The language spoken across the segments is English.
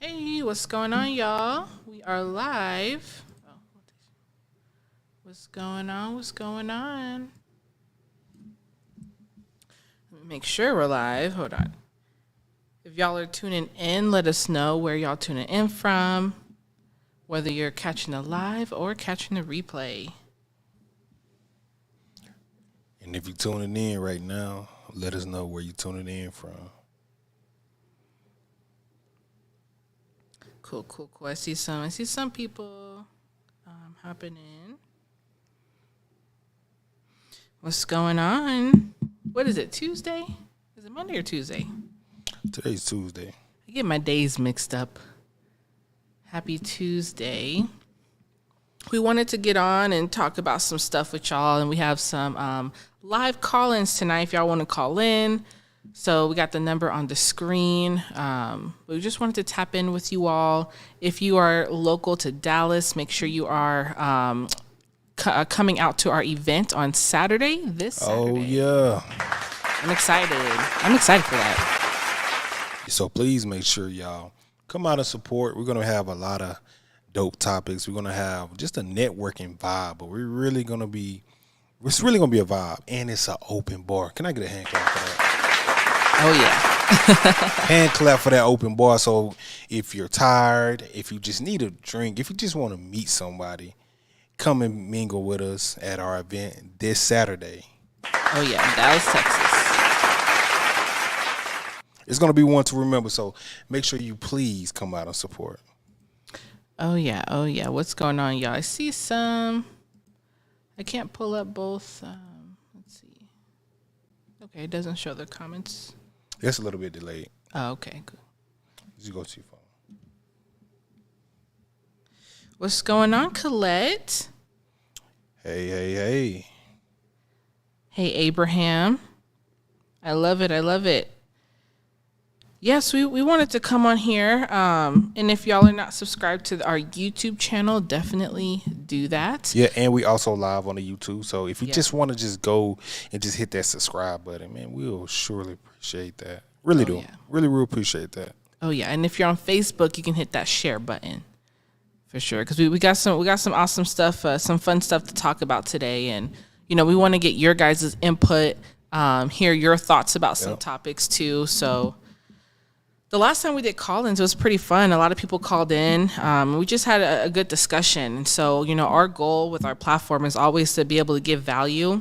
Hey, what's going on, y'all? We are live. Oh, what's going on? What's going on? Let me make sure we're live. Hold on. If y'all are tuning in, let us know where y'all tuning in from, whether you're catching the live or catching the replay. And if you're tuning in right now, let us know where you're tuning in from. Cool. I see some people hopping in. What's going on? What is it? Tuesday? Is it Monday or Tuesday? Today's Tuesday. I get my days mixed up. Happy Tuesday. We wanted to get on and talk about some stuff with y'all, and we have some live call-ins tonight if y'all want to call in. So we got the number on the screen. We just wanted to tap in with you all. If you are local to Dallas, make sure you are coming out to our event on Saturday, this Saturday. Oh, yeah. I'm excited for that. So please make sure y'all come out and support. We're going to have a lot of dope topics. We're going to have just a networking vibe, but it's really going to be a vibe, and it's an open bar. Can I get a hand clap for that? Oh, yeah. Hand clap for that open bar. So if you're tired, if you just need a drink, if you just want to meet somebody, come and mingle with us at our event this Saturday. Oh, yeah, Dallas, Texas. It's going to be one to remember, so make sure you please come out and support. Oh, yeah. What's going on, y'all? I see some. I can't pull up both. Let's see. Okay, it doesn't show the comments. It's a little bit delayed. Oh, okay, good. Just go to your phone. What's going on, Colette? Hey. Hey, Abraham. I love it. Yes, we wanted to come on here. And if y'all are not subscribed to our YouTube channel, definitely do that. Yeah, and we also live on the YouTube. So if you just want to just go and just hit that subscribe button, man, we'll surely appreciate that. Really do. Yeah. Really appreciate that. Oh, yeah. And if you're on Facebook, you can hit that share button for sure. Because we got some awesome stuff, some fun stuff to talk about today. And, we want to get your guys' input, hear your thoughts about some topics too. So the last time we did call-ins, it was pretty fun. A lot of people called in. We just had a good discussion. And so, our goal with our platform is always to be able to give value,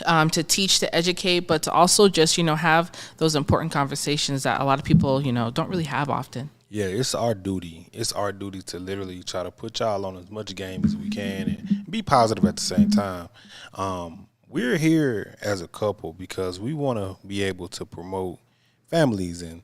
to teach, to educate, but to also just, have those important conversations that a lot of people, don't really have often. Yeah, it's our duty. It's our duty to literally try to put y'all on as much game as we can and be positive at the same time. We're here as a couple because we want to be able to promote families and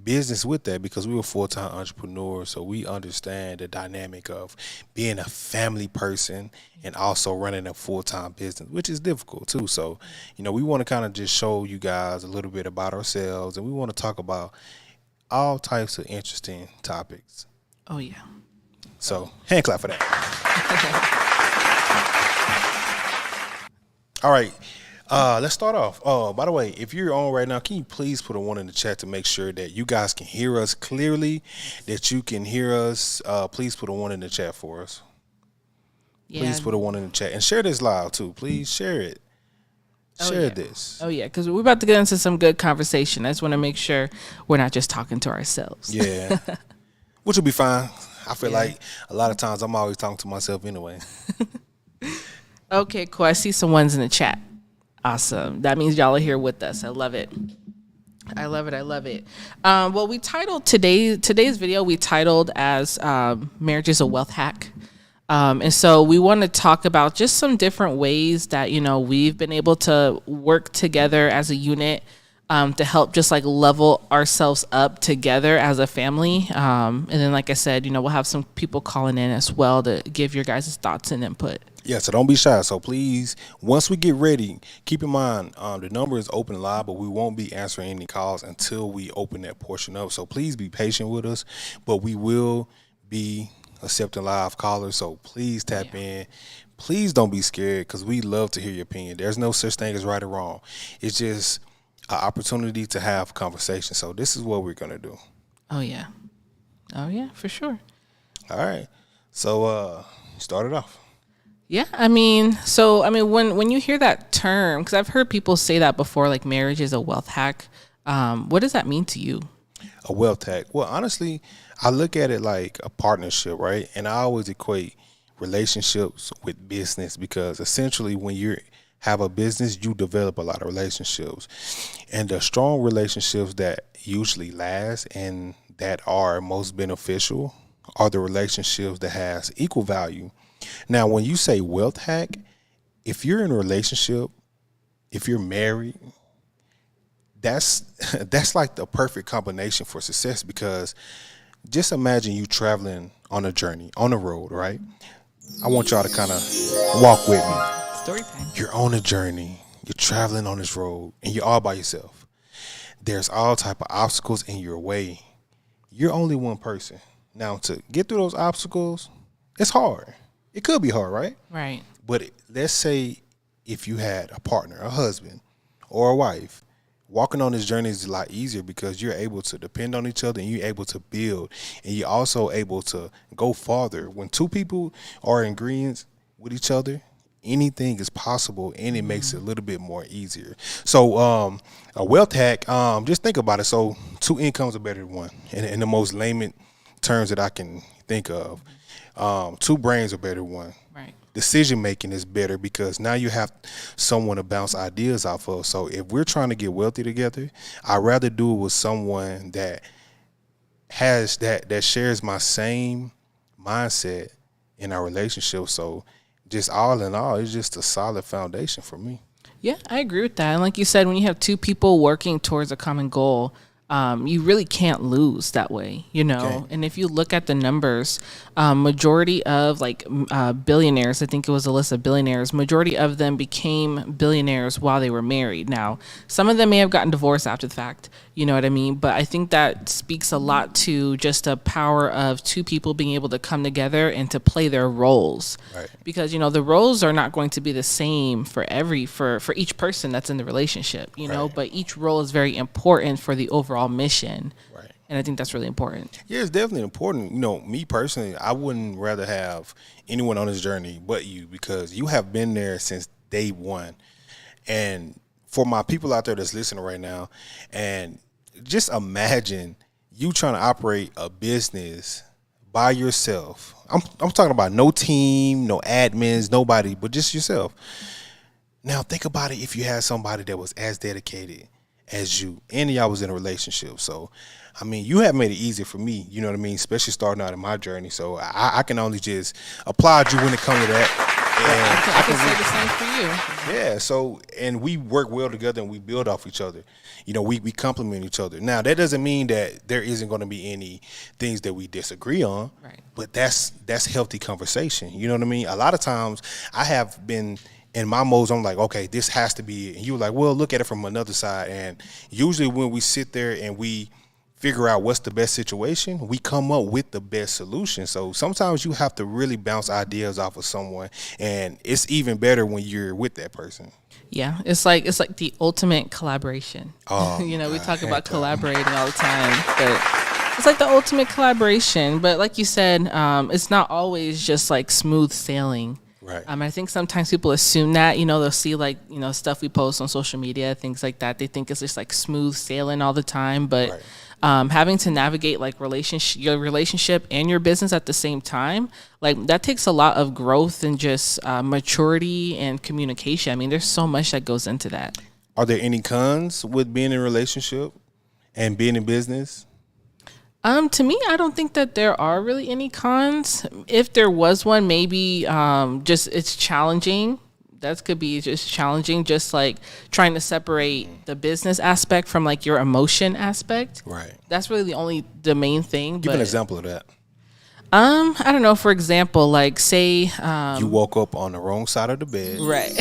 business with that, because we're full-time entrepreneurs, so we understand the dynamic of being a family person and also running a full-time business, which is difficult too. So, we want to kind of just show you guys a little bit about ourselves, and we want to talk about all types of interesting topics. Oh, yeah. So, hand clap for that. All right. Let's start off. By the way, if you're on right now, can you please put a 1 in the chat to make sure that you guys can hear us clearly, that you can hear us. Please put a 1 in the chat for us. Yeah. Please put a 1 in the chat and share this live too. Please share it. Share this. Oh, yeah, because we're about to get into some good conversation. I just want to make sure we're not just talking to ourselves. Yeah, which will be fine. I feel like a lot of times I'm always talking to myself anyway. Okay, cool. I see some ones in the chat. Awesome. That means y'all are here with us. I love it. Well, we titled today's video, we titled as Marriage is a Wealth Hack. And so we want to talk about just some different ways that, we've been able to work together as a unit to help just like level ourselves up together as a family. And then, like I said, we'll have some people calling in as well to give your guys' thoughts and input. Yeah, so don't be shy. So please, once we get ready, keep in mind the number is open live, but we won't be answering any calls until we open that portion up. So please be patient with us, but we will be accepting live callers. So please tap in. Please don't be scared, because we love to hear your opinion. There's no such thing as right or wrong. It's just an opportunity to have conversation. So this is what we're going to do. Oh, yeah. Oh yeah, for sure. All right. So start it off. Yeah, when you hear that term, because I've heard people say that before, like marriage is a wealth hack. What does that mean to you? A wealth hack. Well, honestly, I look at it like a partnership, right? And I always equate relationships with business because essentially when you have a business, you develop a lot of relationships. And the strong relationships that usually last and that are most beneficial are the relationships that has equal value. Now, when you say wealth hack, if you're in a relationship, if you're married, that's that's like the perfect combination for success because just imagine you traveling on a journey, on a road, right? I want y'all to kind of walk with me. Story time. You're on a journey, you're traveling on this road, and you're all by yourself. There's all type of obstacles in your way. You're only one person. Now, to get through those obstacles, it's hard. It could be hard, right? Right. But let's say if you had a partner, a husband, or a wife, walking on this journey is a lot easier because you're able to depend on each other and you're able to build and you're also able to go farther. When two people are in agreement with each other, anything is possible and it makes it a little bit more easier. So a wealth hack, just think about it. So two incomes are better than one. In the most layman terms that I can think of, two brains are better than one. Right. Decision making is better because now you have someone to bounce ideas off of. So if we're trying to get wealthy together, I'd rather do it with someone that has that shares my same mindset in our relationship. So just all in all, it's just a solid foundation for me. Yeah, I agree with that. And like you said, when you have two people working towards a common goal, you really can't lose that way, you know. Okay. And if you look at the numbers, majority of billionaires, I think it was a list of billionaires, majority of them became billionaires while they were married. Now, some of them may have gotten divorced after the fact, you know what I mean? But I think that speaks a lot to just the power of two people being able to come together and to play their roles. Right. Because, you know, the roles are not going to be the same for each person that's in the relationship, you know, Right. but each role is very important for the overall mission. Right. And I think that's really important. Yeah, it's definitely important. You know, me personally, I wouldn't rather have anyone on this journey but you because you have been there since day one. And for my people out there that's listening right now, and just imagine you trying to operate a business by yourself. I'm talking about no team, no admins, nobody, but just yourself. Now think about it if you had somebody that was as dedicated as you and y'all was in a relationship. So I mean, you have made it easier for me, you know what I mean, especially starting out in my journey. So I can only just applaud you when it comes to that. I can say the same for you. Yeah, so and we work well together and we build off each other. You know, we complement each other. Now that doesn't mean that there isn't going to be any things that we disagree on. Right. But that's healthy conversation. You know what I mean? A lot of times I have been in my modes, I'm like, okay, this has to be it. And you were like, well, look at it from another side. And usually when we sit there and we figure out what's the best situation, we come up with the best solution. So sometimes you have to really bounce ideas off of someone, and it's even better when you're with that person. Yeah, it's like the ultimate collaboration. Oh, you know, we God, talk heck about no. collaborating all the time, but it's like the ultimate collaboration. But like you said, it's not always just like smooth sailing. Right. I think sometimes people assume that, you know, they'll see like, you know, stuff we post on social media, things like that. They think it's just like smooth sailing all the time, but Right. having to navigate like your relationship and your business at the same time, like that takes a lot of growth and just maturity and communication. I mean, there's so much that goes into that. Are there any cons with being in a relationship and being in business? To me, I don't think that there are really any cons. If there was one, maybe just it's challenging. That could be just challenging, just like trying to separate the business aspect from like your emotion aspect. Right. That's really the main thing. Give but an example of that. I don't know. For example, like say, You woke up on the wrong side of the bed right.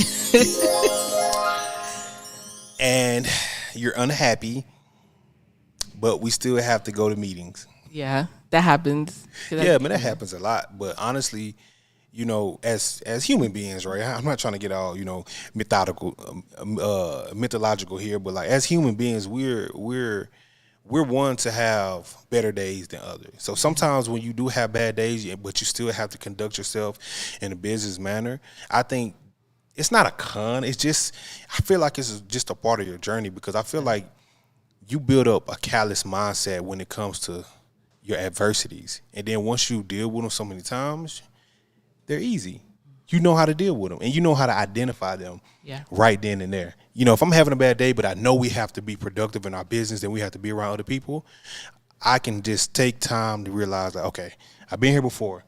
and you're unhappy, but we still have to go to meetings. Yeah, that happens. Yeah, man, that happens a lot. But honestly, you know, as human beings, right? I'm not trying to get all, you know, mythological here, but like as human beings, we're we're one to have better days than others. So sometimes when you do have bad days, but you still have to conduct yourself in a business manner, I think it's not a con. It's just, I feel like it's just a part of your journey, because I feel like you build up a callous mindset when it comes to your adversities. And then once you deal with them so many times, they're easy. You know how to deal with them, and you know how to identify them right then and there. You know, if I'm having a bad day, but I know we have to be productive in our business and we have to be around other people, I can just take time to realize, like, okay, I've been here before.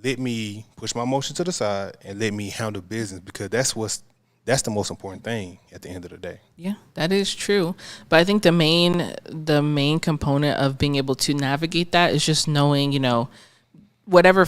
Let me push my emotions to the side and let me handle business, because that's the most important thing at the end of the day. Yeah, that is true. But I think the main component of being able to navigate that is just knowing, you know, whatever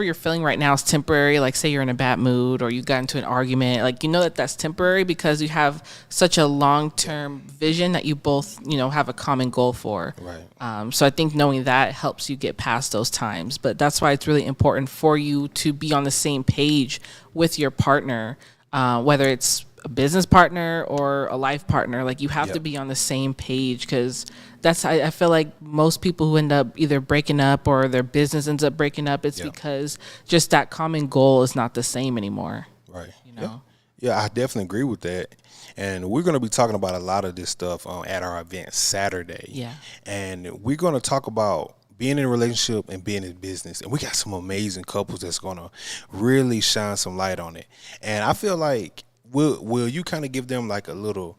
you're feeling right now is temporary. Like, say you're in a bad mood or you got into an argument, like, you know that that's temporary because you have such a long-term vision that you both, you know, have a common goal for. Right. So I think knowing that helps you get past those times. But that's why it's really important for you to be on the same page with your partner, whether it's a business partner or a life partner. Like, you have to be on the same page, because I feel like most people who end up either breaking up or their business ends up breaking up, it's because just that common goal is not the same anymore. Right. You know? Yeah, I definitely agree with that. And we're going to be talking about a lot of this stuff at our event Saturday. Yeah. And we're going to talk about being in a relationship and being in business. And we got some amazing couples that's going to really shine some light on it. And I feel like, will you kind of give them like a little,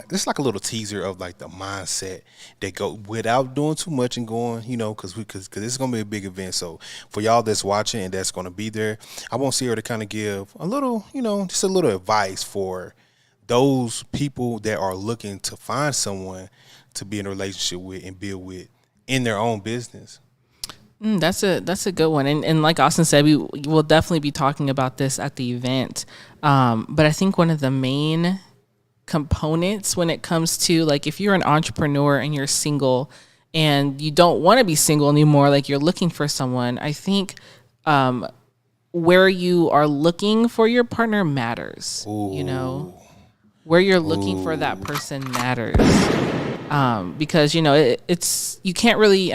it's like a little teaser of like the mindset that go without doing too much and going, you know, because it's going to be a big event. So for y'all that's watching and that's going to be there, I want Sierra to kind of give a little, you know, just a little advice for those people that are looking to find someone to be in a relationship with and build with in their own business. That's a good one. And like Austin said, we will definitely be talking about this at the event. But I think one of the main components when it comes to, like, if you're an entrepreneur and you're single and you don't want to be single anymore, like you're looking for someone, I think where you are looking for your partner matters. Ooh. You know, where you're looking for that person matters. Because, you know, it's, you can't really,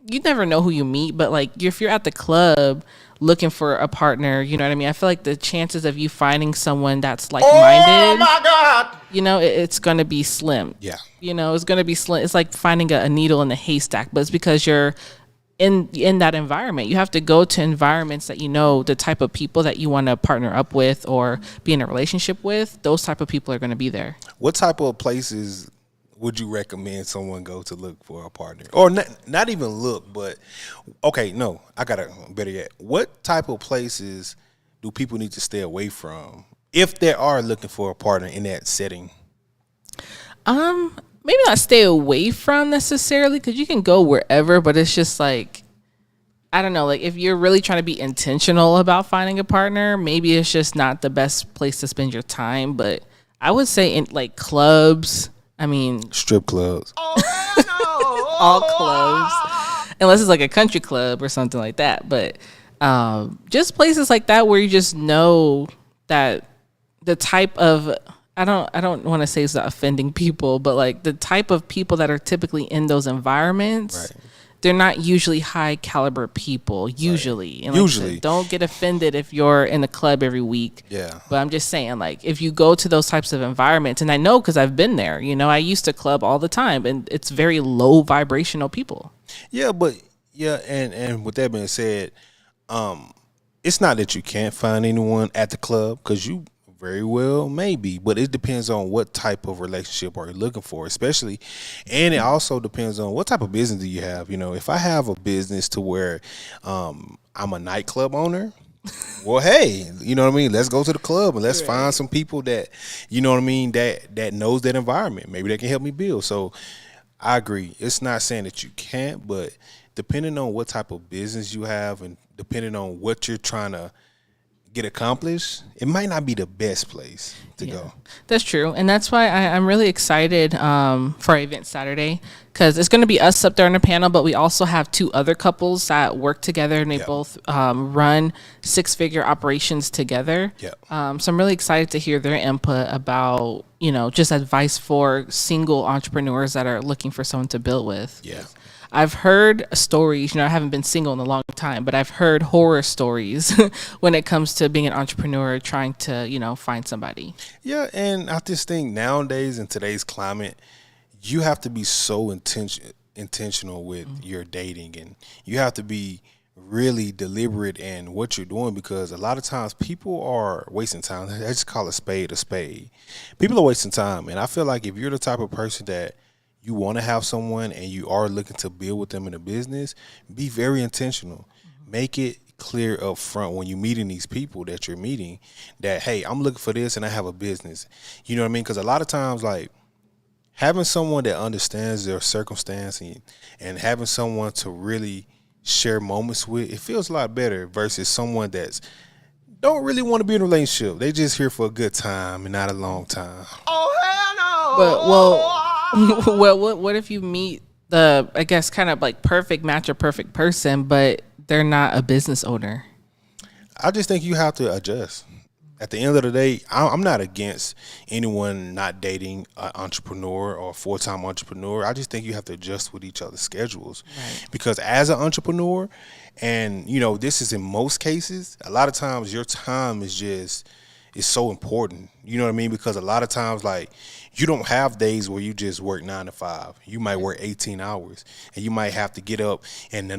you never know who you meet, but like if you're at the club looking for a partner, you know what I mean? I feel like the chances of you finding someone that's like-minded, oh my God, you know, it's going to be slim. Yeah. You know, it's going to be slim. It's like finding a needle in a haystack, but it's because you're in that environment. You have to go to environments that, you know, the type of people that you want to partner up with or be in a relationship with, those type of people are going to be there. What type of places would you recommend someone go to look for a partner? Or not even look, but, okay, no, I got a better yet. What type of places do people need to stay away from if they are looking for a partner in that setting? Maybe not stay away from necessarily, because you can go wherever, but it's just like, I don't know, like if you're really trying to be intentional about finding a partner, maybe it's just not the best place to spend your time. But I would say in like clubs, strip clubs. All clubs, unless it's like a country club or something like that. But just places like that where you just know that the type of, I don't want to say it's not offending people, but like the type of people that are typically in those environments, right, they're not usually high caliber people, usually. Right. And like usually. Said, don't get offended if you're in the club every week. Yeah. But I'm just saying, like, if you go to those types of environments, and I know because I've been there, you know, I used to club all the time, and it's very low vibrational people. Yeah, but and with that being said, it's not that you can't find anyone at the club, because you very well maybe, but it depends on what type of relationship are you looking for, especially, and it also depends on what type of business do you have. You know, if I have a business to where I'm a nightclub owner, well, hey, you know what I mean, let's go to the club and let's find some people that, you know what I mean, that knows that environment. Maybe they can help me build. So I agree, it's not saying that you can't, but depending on what type of business you have and depending on what you're trying to get accomplished, it might not be the best place to go. That's true. And that's why I'm really excited for our event Saturday, because it's going to be us up there on the panel, but we also have two other couples that work together, and they both run six-figure operations together. So I'm really excited to hear their input about just advice for single entrepreneurs that are looking for someone to build with. Yeah. I've heard stories, I haven't been single in a long time, but I've heard horror stories when it comes to being an entrepreneur, trying to, find somebody. Yeah, and I just think nowadays in today's climate, you have to be so intentional with your dating, and you have to be really deliberate in what you're doing, because a lot of times people are wasting time. I just call a spade a spade. People are wasting time, and I feel like if you're the type of person that you want to have someone and you are looking to build with them in a business, be very intentional. Make it clear up front when you're meeting these people that you're meeting that, hey, I'm looking for this and I have a business. You know what I mean? Because a lot of times, like, having someone that understands their circumstance and having someone to really share moments with, it feels a lot better versus someone that's don't really want to be in a relationship. They just here for a good time and not a long time. Oh, hell no. But, what if you meet the, I guess, kind of like perfect match or perfect person, but they're not a business owner? I just think you have to adjust. At the end of the day, I'm not against anyone not dating an entrepreneur or a full-time entrepreneur. I just think you have to adjust with each other's schedules. Right. Because as an entrepreneur, and, this is in most cases, a lot of times your time is so important. You know what I mean? Because a lot of times, like, you don't have days where you just work 9 to 5. You might work 18 hours, and you might have to get up and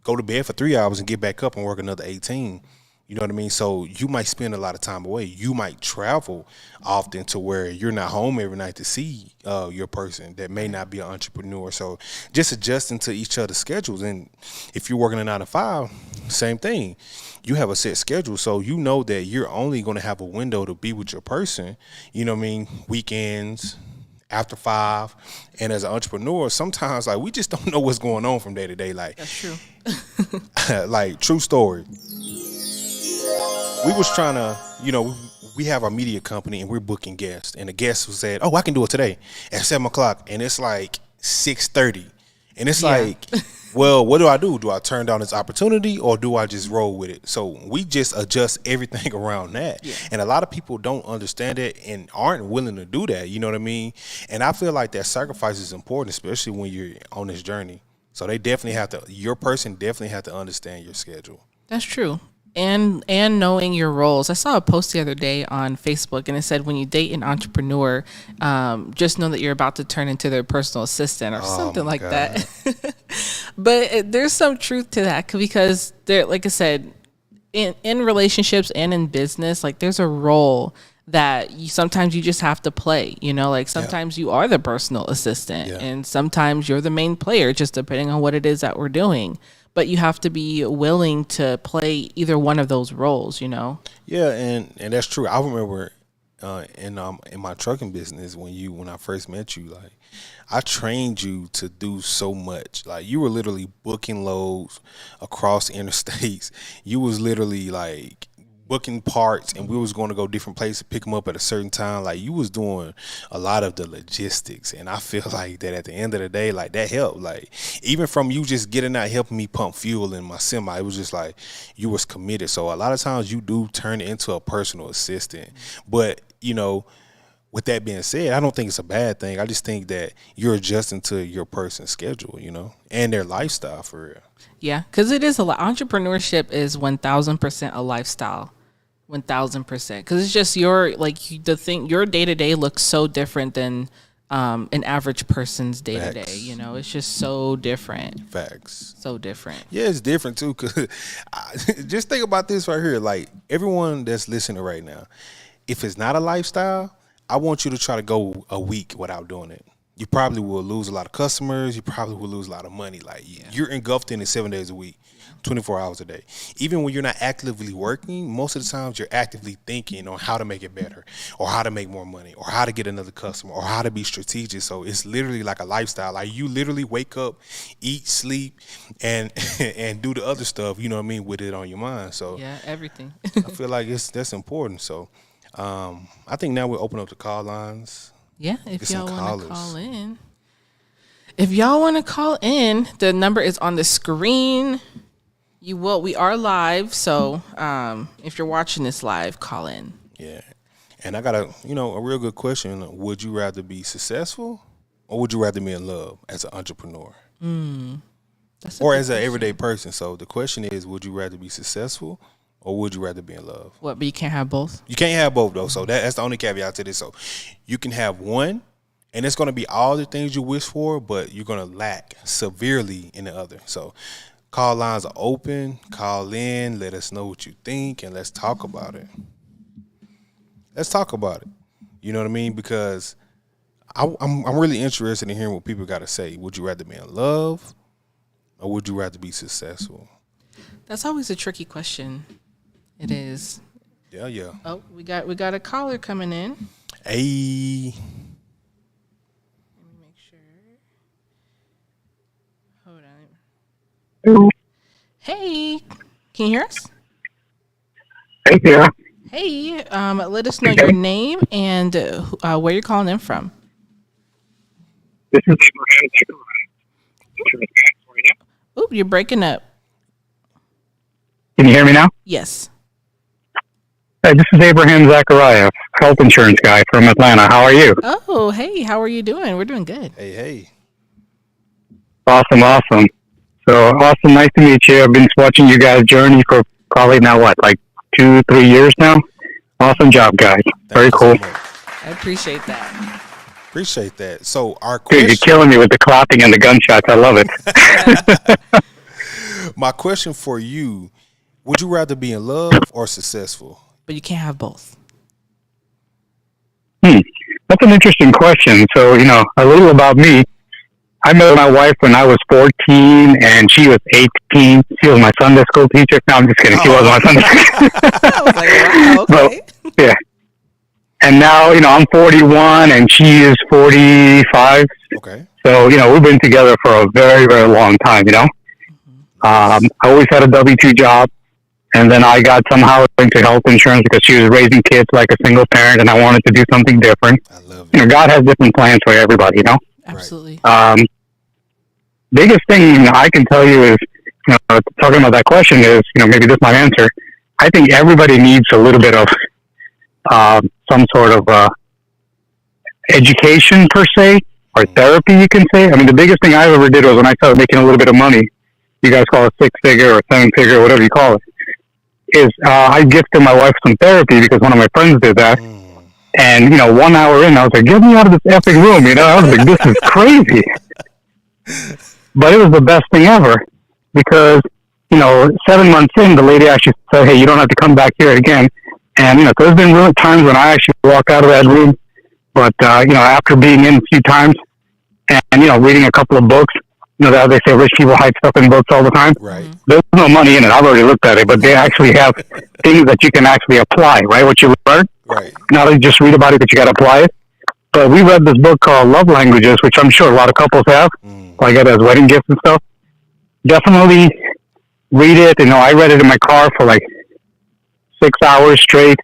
go to bed for 3 hours and get back up and work another 18. You know what I mean? So you might spend a lot of time away. You might travel often to where you're not home every night to see your person that may not be an entrepreneur. So just adjusting to each other's schedules. And if you're working a 9 to 5, same thing. You have a set schedule, so you know that you're only going to have a window to be with your person. You know what I mean? Weekends, after 5. And as an entrepreneur, sometimes, like, we just don't know what's going on from day to day. Like, that's true. Like, true story. We was trying to, we have our media company and we're booking guests. And the guest said, "Oh, I can do it today at 7:00." And it's like 6:30. And it's like, well, what do? Do I turn down this opportunity or do I just roll with it? So we just adjust everything around that. Yeah. And a lot of people don't understand it and aren't willing to do that. You know what I mean? And I feel like that sacrifice is important, especially when you're on this journey. So your person definitely have to understand your schedule. That's true. And knowing your roles. I saw a post the other day on Facebook, and it said when you date an entrepreneur, just know that you're about to turn into their personal assistant or something like that. But there's some truth to that, because there, like I said, in relationships and in business, like, there's a role that sometimes you just have to play, like sometimes you are the personal assistant and sometimes you're the main player, just depending on what it is that we're doing. But you have to be willing to play either one of those roles, Yeah, and that's true. I remember in my trucking business when I first met you, like, I trained you to do so much. Like, you were literally booking loads across interstates. You was literally like booking parts, and we was going to go different places, pick them up at a certain time. Like, you was doing a lot of the logistics, and I feel like that at the end of the day, like, that helped. Like, even from you just getting out, helping me pump fuel in my semi, it was just like you was committed. So a lot of times you do turn into a personal assistant. But, with that being said, I don't think it's a bad thing. I just think that you're adjusting to your person's schedule, and their lifestyle, for real. Yeah, because it is a lot. Entrepreneurship is 1,000% a lifestyle. 1,000%, because it's just your day to day looks so different than an average person's day to day. It's just so different. Facts. So different. Yeah, it's different too. Cause just think about this right here. Like, everyone that's listening right now, if it's not a lifestyle, I want you to try to go a week without doing it. You probably will lose a lot of customers. You probably will lose a lot of money. Like, you're engulfed in it 7 days a week, 24 hours a day. Even when you're not actively working, most of the times you're actively thinking on how to make it better, or how to make more money, or how to get another customer, or how to be strategic. So it's literally like a lifestyle. Like, you literally wake up, eat, sleep, and do the other stuff, with it on your mind. So yeah, everything. I feel like that's important. So I think now we'll open up the call lines. Yeah, if y'all want to call in. If y'all want to call in, the number is on the screen. We are live, so if you're watching this live, call in. Yeah. And I got a real good question. Would you rather be successful or would you rather be in love as an entrepreneur That's a or good as an question. everyday person? So the question is, would you rather be successful or would you rather be in love? What? But you can't have both. You can't have both though. So that's the only caveat to this. So you can have one and it's going to be all the things you wish for, but you're going to lack severely in the other. So call lines are open. Call in. Let us know what you think and let's talk about it. Let's talk about it. You know what I mean? Because I'm really interested in hearing what people got to say. Would you rather be in love or would you rather be successful? That's always a tricky question. It is. Yeah, yeah. Oh, we got a caller coming in. Hey, Let me make sure. Hold on. Hey, can you hear us? Hey, yeah. Hey, let us know your name and where you're calling in from. This is Oop, you're breaking up. Can you hear me now? Yes. Hey, this is Abraham Zachariah, health insurance guy from Atlanta. How are you? Oh, hey, how are you doing? We're doing good. hey. Awesome, awesome. So awesome, nice to meet you. I've been watching you guys' journey for probably now like 2-3 years now. Awesome job, guys. Very Thank you cool. so much. I appreciate that. Appreciate that. So our Dude, you're question, killing me with the clapping and the gunshots. I love it. my question for you: would you rather be in love or successful? But you can't have both. That's an interesting question. So, a little about me. I met my wife when I was 14 and she was 18. She was my Sunday school teacher. No, I'm just kidding. She wasn't my Sunday school. I was like, wow, okay. Yeah. And now, I'm 41 and she is 45. Okay. So, we've been together for a very, very long time. I always had a W-2 job. And then I got somehow into health insurance because she was raising kids like a single parent and I wanted to do something different. I love it. God has different plans for everybody. Absolutely. Biggest thing I can tell you is, talking about that question is, maybe this might answer. I think everybody needs a little bit of some sort of education per se, or therapy, you can say. I mean, the biggest thing I ever did was when I started making a little bit of money. You guys call it 6-figure or 7-figure, whatever you call it. Is I gifted my wife some therapy because one of my friends did that. And 1 hour in, I was like, "Get me out of this effing room!" I was like, "This is crazy." But it was the best thing ever because 7 months in, the lady actually said, "Hey, you don't have to come back here again." And there's been real times when I actually walk out of that room, but after being in a few times and reading a couple of books, that they say rich people hide stuff in books all the time. Right. There's no money in it. I've already looked at it, but they actually have things that you can actually apply, right? What you learn, Right. not only just read about it, but you got to apply it. But we read this book called Love Languages, which I'm sure a lot of couples have. I get it as wedding gifts and stuff. Definitely read it. I read it in my car for like 6 hours straight,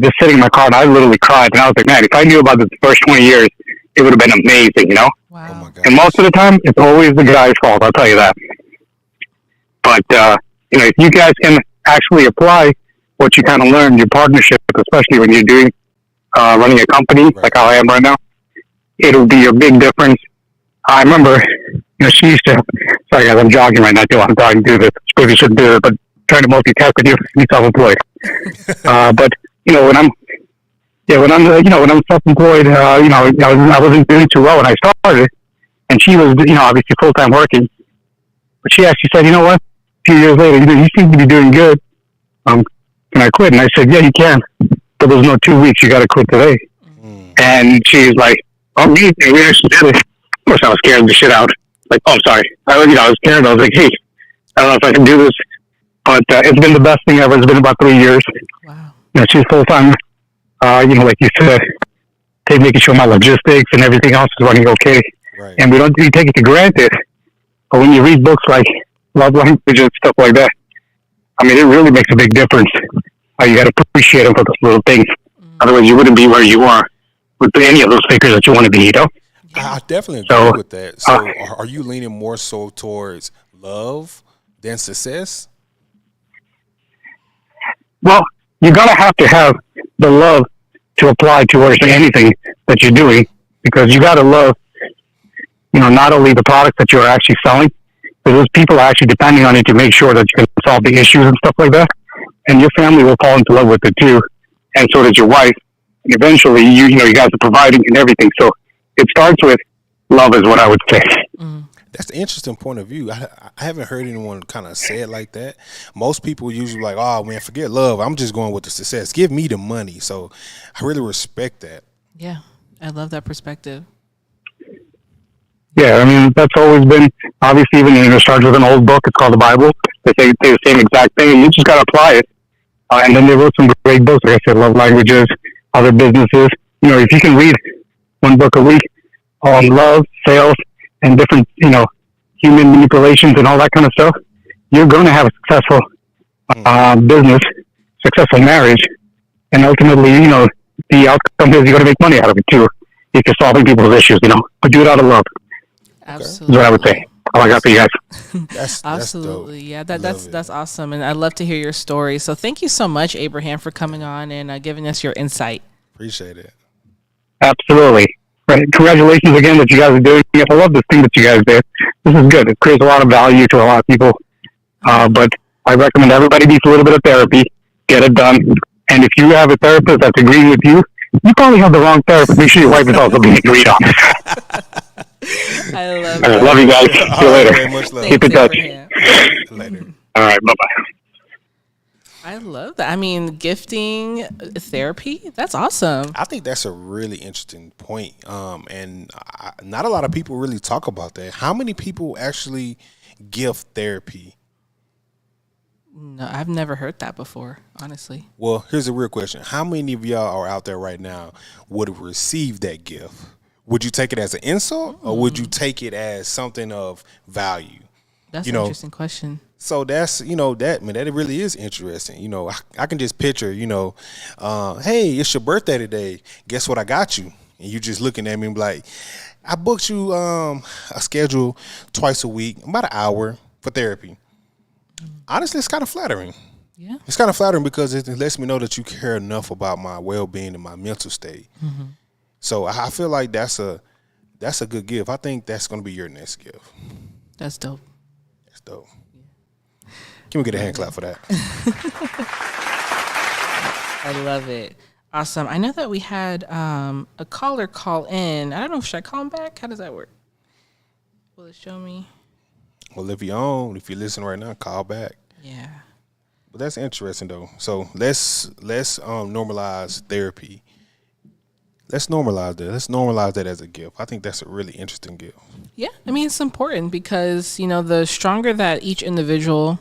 just sitting in my car, and I literally cried. And I was like, man, if I knew about this the first 20 years, it would have been amazing, Wow. Oh my God. And most of the time, it's always the guy's fault. I'll tell you that. But if you guys can actually apply what you kind of learned in your partnership, especially when you're doing running a company like how I am right now, it'll be a big difference. I remember, she used to. Sorry guys, I'm jogging right now too. I'm trying to do this. Maybe shouldn't do it, but trying to multitask with you. Be self-employed. But when I'm self-employed, I wasn't doing too well when I started, and she was, obviously full-time working. But she actually said, "You know what? A few years later, you seem to be doing good. Can I quit?" And I said, "Yeah, you can. But there's no 2 weeks. You got to quit today." And she's like, "Oh, me? We actually did it." Of course, I was scared the shit out. Like, "Oh, sorry." I was scared. I was like, "Hey, I don't know if I can do this." But it's been the best thing ever. It's been about 3 years. Wow. She's full-time. Like you said, making sure my logistics and everything else is running okay. Right. And we take it for granted. But when you read books like Love Languages and stuff like that, I mean, it really makes a big difference. You got to appreciate them for those little things. Otherwise, you wouldn't be where you are with any of those figures that you want to be, I definitely agree with that. So are you leaning more so towards love than success? Well, you're going to have the love to apply towards anything that you're doing, because you got to love, not only the products that you're actually selling, but those people are actually depending on you to make sure that you can solve the issues and stuff like that. And your family will fall into love with it too, and so does your wife. And eventually, you guys are providing and everything. So it starts with love, is what I would say. That's an interesting point of view. I haven't heard anyone kind of say it like that. Most people usually like, oh man, forget love. I'm just going with the success. Give me the money. So I really respect that. Yeah, I love that perspective. Yeah, I mean, that's always been, obviously, even, it starts with an old book. It's called the Bible. They say the same exact thing, and you just got to apply it. And then they wrote some great books, like I said, Love Languages, Other Businesses. If you can read one book a week on love, sales, and different, human manipulations and all that kind of stuff, you're going to have a successful business, successful marriage, and ultimately, the outcome is you're going to make money out of it too, if you're solving people's issues, but do it out of love. Absolutely. Is what I would say. All I got for you guys. That's Absolutely. dope. Yeah, that's awesome. And I'd love to hear your story. So thank you so much, Abraham, for coming on and giving us your insight. Appreciate it. Absolutely. Right. Congratulations again that you guys are doing it. I love this thing that you guys did. This is good. It creates a lot of value to a lot of people. But I recommend everybody needs a little bit of therapy. Get it done. And if you have a therapist that's agreeing with you, you probably have the wrong therapist. Make sure your wife is also being agreed on. I love I love you guys. See you later. Very much love. Keep in touch. Later. All right. Bye-bye. I love that. I mean, gifting therapy, that's awesome. I think that's a really interesting point. And not a lot of people really talk about that. How many people actually gift therapy? No, I've never heard that before, honestly. Well, here's a real question. How many of y'all are out there right now would receive that gift? Would you take it as an insult or would you take it as something of value? That's an interesting question. So that's, that really is interesting. I can just picture, hey, it's your birthday today. Guess what I got you? And you just looking at me and be like, I booked you a schedule twice a week, about an hour for therapy. Honestly, it's kind of flattering. Yeah. It's kind of flattering because it lets me know that you care enough about my well-being and my mental state. Mm-hmm. So I feel like that's a good gift. I think that's going to be your next gift. That's dope. That's dope. Can we get a hand clap for that? I love it. Awesome. I know that we had a caller call in. I don't know, should I call him back? How does that work? Will it show me? Well, if you're listening right now, call back. Yeah. But that's interesting though. So let's normalize therapy. Let's normalize that. Let's normalize that as a gift. I think that's a really interesting gift. Yeah. I mean, it's important because, the stronger that each individual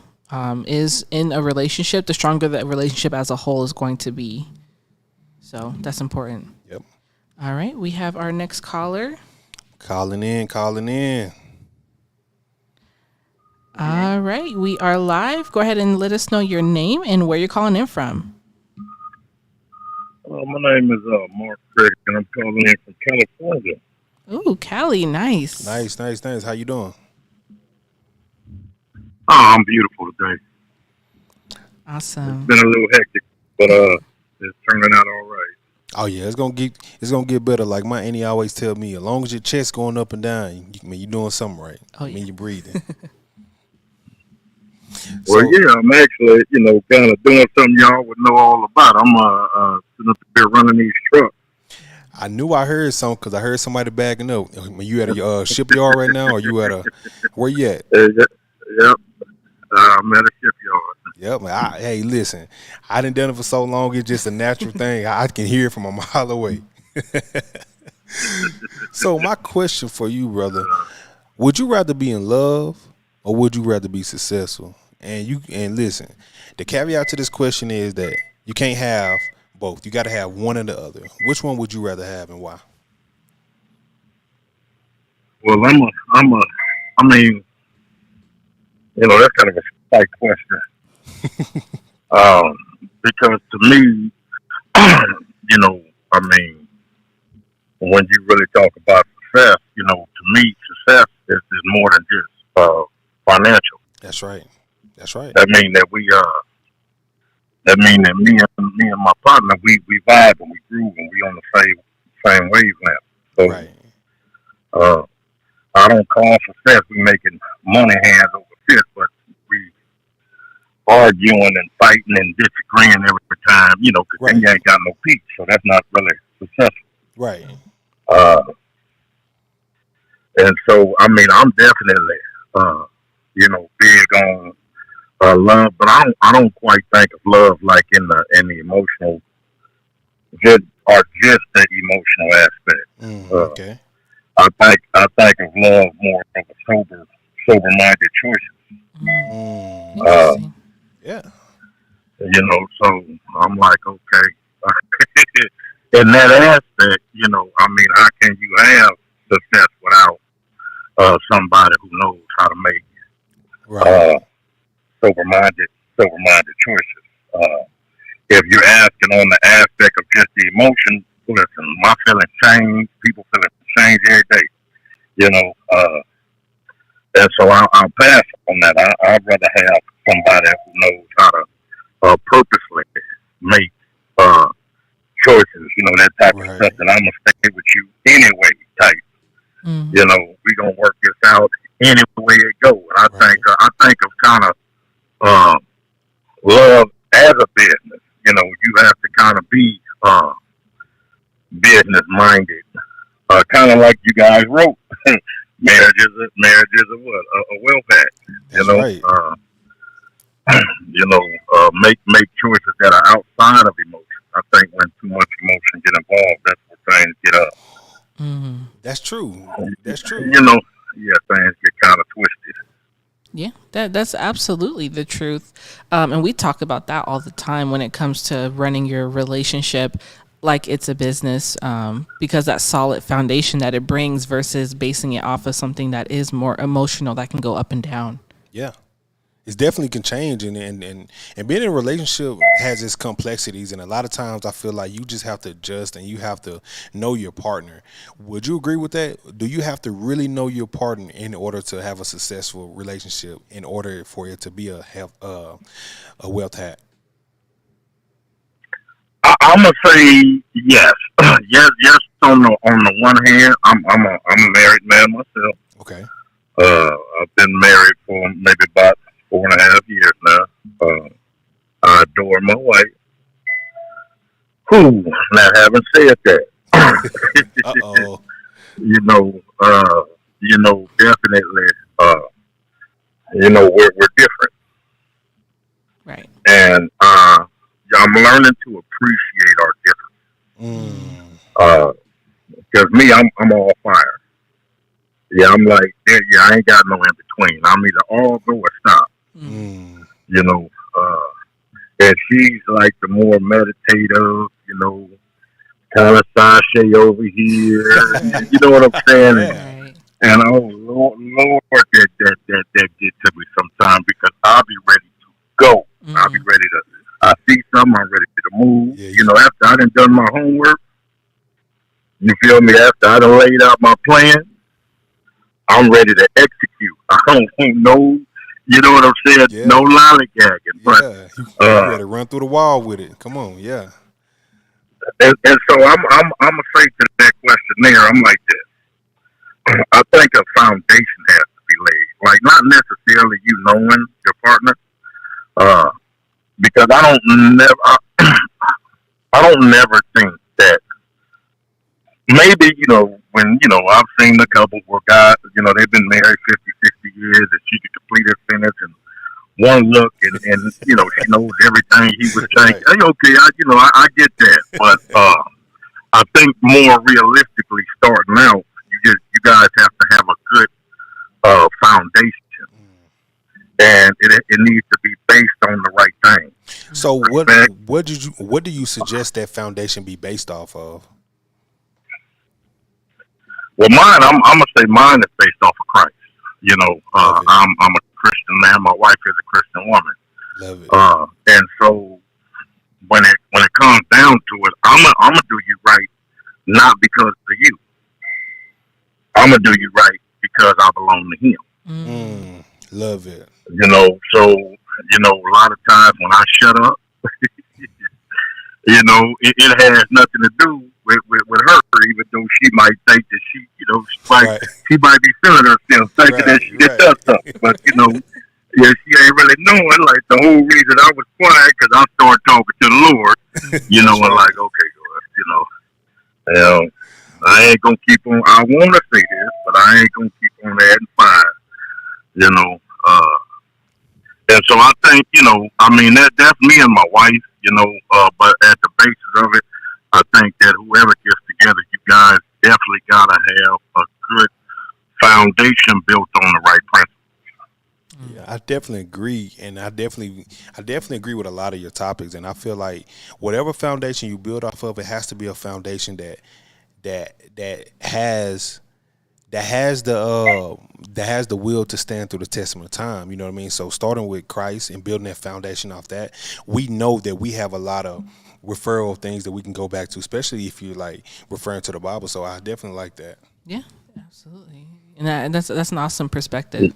is in a relationship, the stronger that relationship as a whole is going to be. So that's important. Yep. All right. We have our next caller. Calling in. All right. We are live. Go ahead and let us know your name and where you're calling in from. My name is Mark Craig, and I'm calling in from California. Ooh, Cali. Nice. Nice. How you doing? Oh, I'm beautiful today. Awesome. It's been a little hectic, but it's turning out all right. Oh yeah, it's gonna get better. Like my auntie always tell me, as long as your chest going up and down, you're doing something right. Oh yeah. You're breathing. Well, yeah, I'm actually, kind of doing something y'all would know all about. I'm sitting up there running these trucks. I knew I heard something because I heard somebody backing up. You at a shipyard right now, or you at where you at? Yep. I'm at a shipyard. Yep. Hey, listen, I done done it for so long. It's just a natural thing. I can hear it from a mile away. So my question for you, brother, would you rather be in love or would you rather be successful? And listen, the caveat to this question is that you can't have both. You got to have one or the other. Which one would you rather have and why? Well, I mean, that's kind of a spike question. Because to me, when you really talk about success, to me, success is more than just financial. That's right. That means that we That means that me and my partner, we vibe and we groove and we on the same wavelength. So Right. uh, I don't call success. We making money hands over fist, but we arguing and fighting and disagreeing every time, because then Right. you ain't got no peace. So that's not really successful. Right. Uh, and so, I mean, I'm definitely, big on love, but I don't quite think of love like in the emotional, just the emotional aspect. Okay. I think of love more of a sober-minded choice. Mm. Uh, Interesting. Yeah. So I'm like, okay. In that aspect, I mean, how can you have success without somebody who knows how to make Right. sober-minded choices? If you're asking on the aspect of just the emotion, listen, my feelings change. People feelings change every day. And so I'll pass on that. I'd rather have somebody who knows how to purposely make choices. That type of Right. stuff. And I'm gonna stay with you anyway. Type. Mm. We gonna work this out any way it goes. And I Right. think of kind of love as a business. You have to kind of be business minded, kind of like you guys wrote. marriage is a wealth act. That's right. Make choices that are outside of emotion. I think when too much emotion get involved, that's where things get up. Mm. That's true. That's true. Things get kind of twisted. Yeah, that's absolutely the truth. And we talk about that all the time when it comes to running your relationship like it's a business, because that solid foundation that it brings versus basing it off of something that is more emotional that can go up and down. Yeah. It definitely can change, and being in a relationship has its complexities, and a lot of times I feel like you just have to adjust and you have to know your partner. Would you agree with that? Do you have to really know your partner in order to have a successful relationship, in order for it to be a wealth hack? I'm gonna say yes, yes. On the one hand, I'm a married man myself. Okay. I've been married for maybe about 4.5 years now. I adore my wife. Who? Now, having said that, Uh-oh. definitely, we're different, Right. and I'm learning to appreciate our difference. Because me, I'm all fire. Yeah, I'm like, I ain't got no in between. I'm either all go or stop. Mm. And she's like the more meditative, kind of sashay over here. You know what I'm saying? Yeah. Right. And oh Lord, that get to me sometimes because I'll be ready to go. Mm. I'll be ready to. I see something, I'm ready to move. Yeah, After I done my homework, you feel me? After I done laid out my plan, I'm ready to execute. I don't know, you know what I'm saying? Yeah. No lollygagging, but Yeah. You gotta run through the wall with it. Come on. Yeah. and so I'm afraid to that question there. I'm like this. I think a foundation has to be laid, like not necessarily you knowing your partner, because I don't never think that maybe, when, I've seen a couple where guys, they've been married 50, 60 years and she could complete her sentence in one look and she knows everything he was saying. Right. Hey, okay, I get that. But I think more realistically starting out, you guys have to have a good foundation. And it needs to be based on the right thing. So Respect. what do you suggest that foundation be based off of? Well, mine, I'm gonna say mine is based off of Christ. Love it. I'm a Christian man. My wife is a Christian woman. Love it. And so when it comes down to it, I'm gonna do you right, not because of you. I'm gonna do you right because I belong to Him. Love it. So a lot of times when I shut up, it has nothing to do with her, even though she might think that Right. she might be feeling herself, thinking that Right. she did that stuff. But, yeah, she ain't really knowing. Like, the whole reason I was quiet, because I started talking to the Lord, and That's right. like, okay, Lord, I ain't going to keep on, I want to say this, but I ain't going to keep on adding fire, you know. And so I think, that's me and my wife, but at the basis of it, I think that whoever gets together, you guys definitely got to have a good foundation built on the right principles. Yeah, I definitely agree, and I definitely agree with a lot of your topics. And I feel like whatever foundation you build off of, it has to be a foundation that has the will to stand through the test of time. You know what I mean? So starting with Christ and building that foundation off that, we know that we have a lot of referral things that we can go back to, especially if you're like referring to the Bible. So I definitely like that. Yeah, absolutely. And that's an awesome perspective.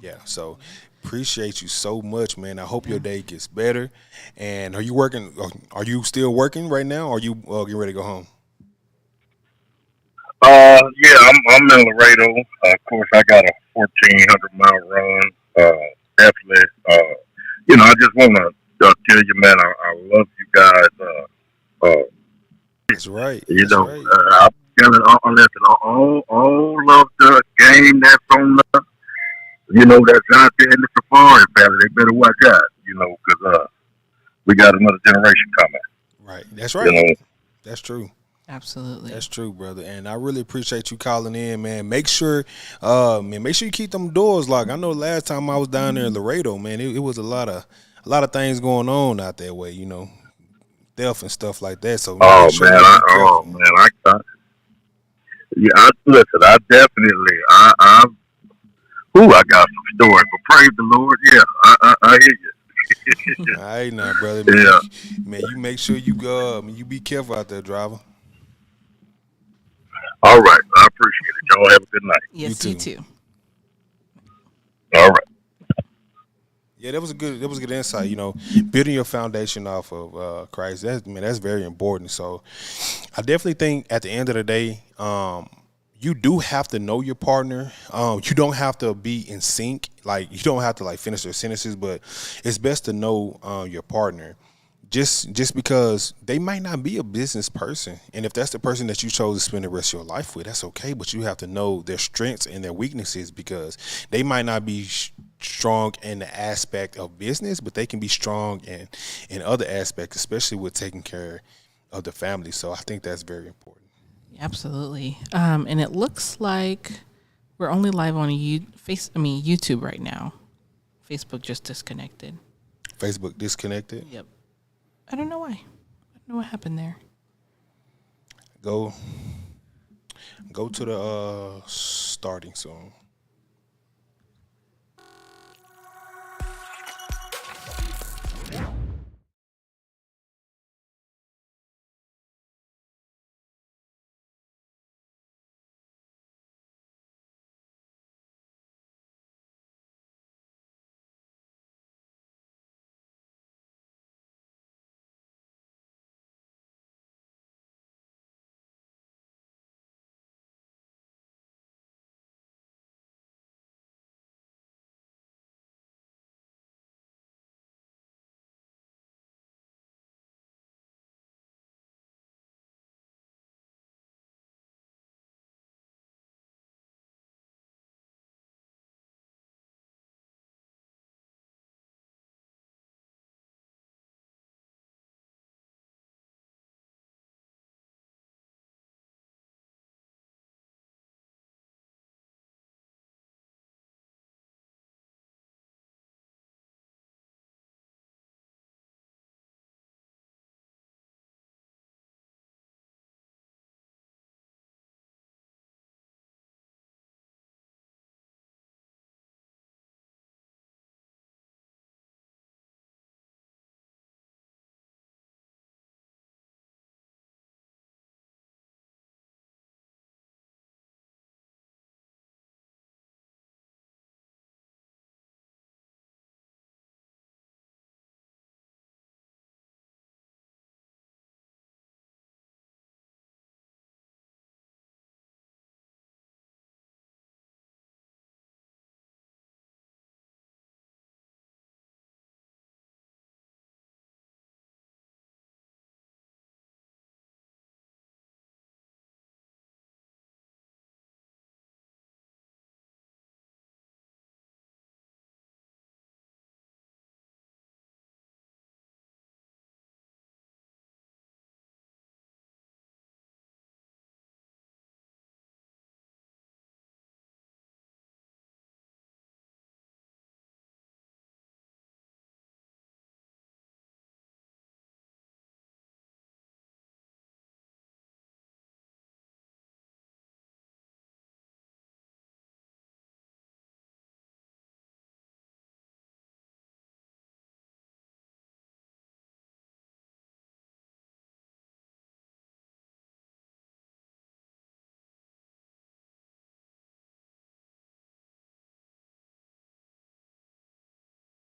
Yeah. So appreciate you so much, man. I hope your day gets better. And are you working? Are you still working right now? Or are you getting ready to go home? Yeah, I'm in Laredo. Of course, I got a 1,400-mile run. Definitely. I just want to tell you, man, I love you guys. That's right. That's right. I'm telling listen, all of the game that's on that's out there in the safari family. They better watch out, because we got another generation coming. Right. That's You right. know. That's true. Absolutely. That's true, brother. And I really appreciate you calling in, man. Make sure you keep them doors locked. I know last time I was down there in Laredo, man, it was a lot of things going on out that way, theft and stuff like that. So Oh make sure man, you be careful. yeah, listen. I definitely, I got some stories, but praise the Lord. Yeah, I hear you. All right, now, brother, man. Yeah. You make sure you be careful out there, driver. All right. I appreciate it. Y'all have a good night. You Yes, you too. too. All right. Yeah, that was a good insight. Building your foundation off of Christ. That's very important. So, I definitely think at the end of the day, you do have to know your partner. You don't have to be in sync. Like you don't have to like finish their sentences, but it's best to know your partner. Just because they might not be a business person, and if that's the person that you chose to spend the rest of your life with, that's okay. But you have to know their strengths and their weaknesses because they might not be strong in the aspect of business, but they can be strong in other aspects, especially with taking care of the family. So I think that's very important. Absolutely. And it looks like we're only live on YouTube right now. Facebook just disconnected. Facebook disconnected. Yep. I don't know why. I don't know what happened there. Go to the starting soon.